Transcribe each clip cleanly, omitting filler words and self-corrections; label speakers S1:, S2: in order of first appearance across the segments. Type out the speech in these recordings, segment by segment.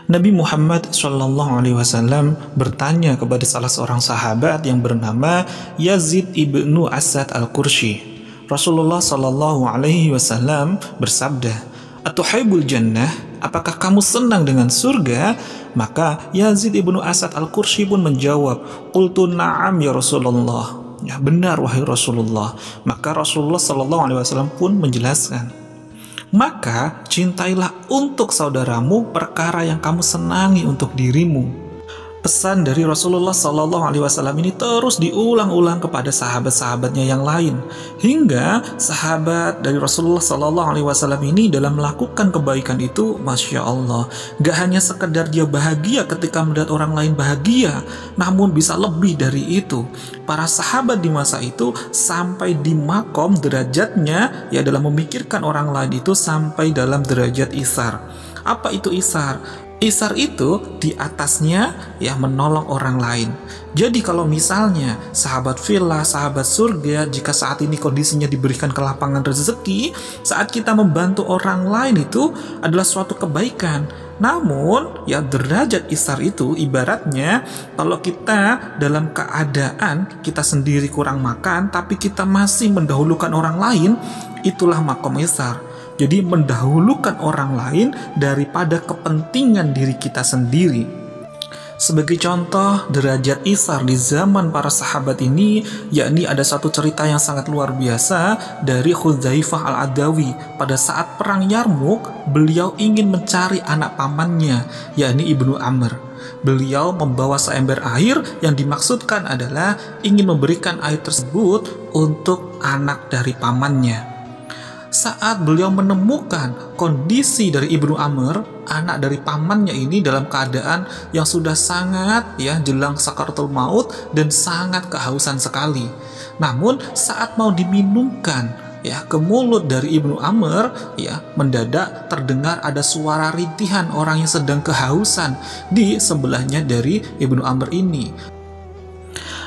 S1: Nabi Muhammad SAW bertanya kepada salah seorang sahabat yang bernama Yazid ibnu Asad al-Qurshi. Rasulullah SAW bersabda, "Atuhibbul jannah? Apakah kamu senang dengan surga?" Maka Yazid ibnu Asad al-Qurshi pun menjawab, "Qultu na'am ya Rasulullah." Ya, benar wahai Rasulullah. Maka Rasulullah SAW pun menjelaskan, "Maka cintailah untuk saudaramu perkara yang kamu senangi untuk dirimu." Pesan dari Rasulullah SAW ini terus diulang-ulang kepada sahabat-sahabatnya yang lain, hingga sahabat dari Rasulullah SAW ini dalam melakukan kebaikan itu, Masya Allah, gak hanya sekedar dia bahagia ketika melihat orang lain bahagia, namun bisa lebih dari itu. Para sahabat di masa itu sampai di makom derajatnya, ya dalam memikirkan orang lain itu sampai dalam derajat isar. Apa itu isar? Isar itu di atasnya ya menolong orang lain. Jadi kalau misalnya sahabat villa, sahabat surga, jika saat ini kondisinya diberikan kelapangan rezeki, saat kita membantu orang lain itu adalah suatu kebaikan. Namun ya derajat isar itu ibaratnya kalau kita dalam keadaan kita sendiri kurang makan tapi kita masih mendahulukan orang lain, itulah makom isar. Jadi mendahulukan orang lain daripada kepentingan diri kita sendiri. Sebagai contoh derajat isar di zaman para sahabat ini, yakni ada satu cerita yang sangat luar biasa dari Hudzaifah al-Adawi. Pada saat perang Yarmuk, beliau ingin mencari anak pamannya, yakni Ibnu Amr. Beliau membawa seember air yang dimaksudkan adalah ingin memberikan air tersebut untuk anak dari pamannya. Saat beliau menemukan kondisi dari Ibnu Amr, anak dari pamannya ini dalam keadaan yang sudah sangat ya jelang sakaratul maut dan sangat kehausan sekali. Namun saat mau diminumkan ya ke mulut dari Ibnu Amr, ya mendadak terdengar ada suara rintihan orang yang sedang kehausan di sebelahnya dari Ibnu Amr ini.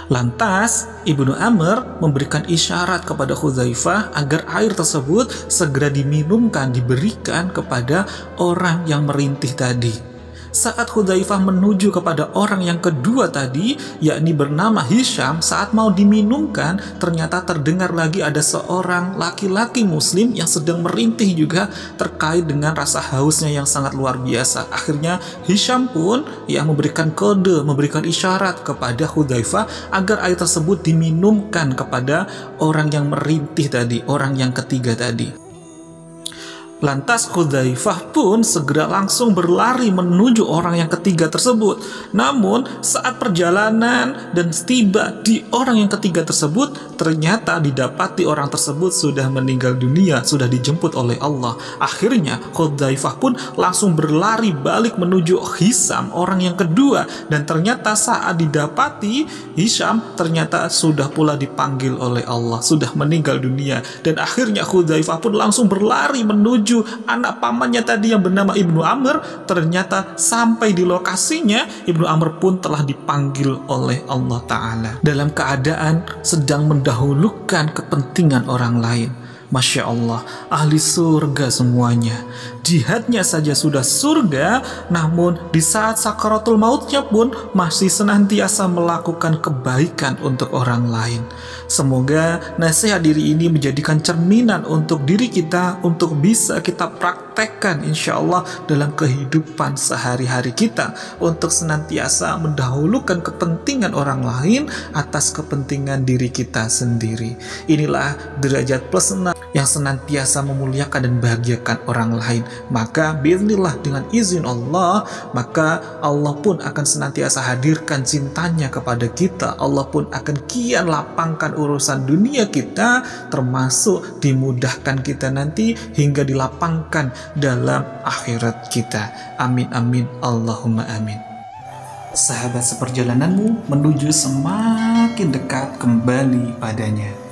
S1: Lantas Ibnu Amr memberikan isyarat kepada Hudzaifah agar air tersebut segera diminumkan, diberikan kepada orang yang merintih tadi. Saat Hudzaifah menuju kepada orang yang kedua tadi, yakni bernama Hisham, saat mau diminumkan, ternyata terdengar lagi ada seorang laki-laki muslim yang sedang merintih juga terkait dengan rasa hausnya yang sangat luar biasa. Akhirnya Hisham pun yang memberikan kode, memberikan isyarat kepada Hudzaifah agar air tersebut diminumkan kepada orang yang merintih tadi, orang yang ketiga tadi. Lantas Hudzaifah pun segera langsung berlari menuju orang yang ketiga tersebut. Namun saat perjalanan dan tiba di orang yang ketiga tersebut, ternyata didapati orang tersebut sudah meninggal dunia, sudah dijemput oleh Allah. Akhirnya Hudzaifah pun langsung berlari balik menuju Hisham, orang yang kedua. Dan ternyata saat didapati Hisham ternyata sudah pula dipanggil oleh Allah, sudah meninggal dunia. Dan akhirnya Hudzaifah pun langsung berlari menuju anak pamannya tadi yang bernama Ibnu Amr. Ternyata sampai di lokasinya Ibnu Amr pun telah dipanggil oleh Allah Ta'ala dalam keadaan sedang mendahulukan kepentingan orang lain. Masya Allah, ahli surga semuanya. Jihadnya saja sudah surga, namun di saat sakaratul mautnya pun masih senantiasa melakukan kebaikan untuk orang lain. Semoga nasihat diri ini menjadikan cerminan untuk diri kita, untuk bisa kita praktekkan insya Allah dalam kehidupan sehari-hari kita, untuk senantiasa mendahulukan kepentingan orang lain atas kepentingan diri kita sendiri. Inilah derajat plus 6 yang senantiasa memuliakan dan bahagiakan orang lain. Maka biiznillah dengan izin Allah, maka Allah pun akan senantiasa hadirkan cintanya kepada kita. Allah pun akan kian lapangkan urusan dunia kita, termasuk dimudahkan kita nanti hingga dilapangkan dalam akhirat kita. Amin amin Allahumma amin. Sahabat seperjalananmu menuju semakin dekat kembali padanya.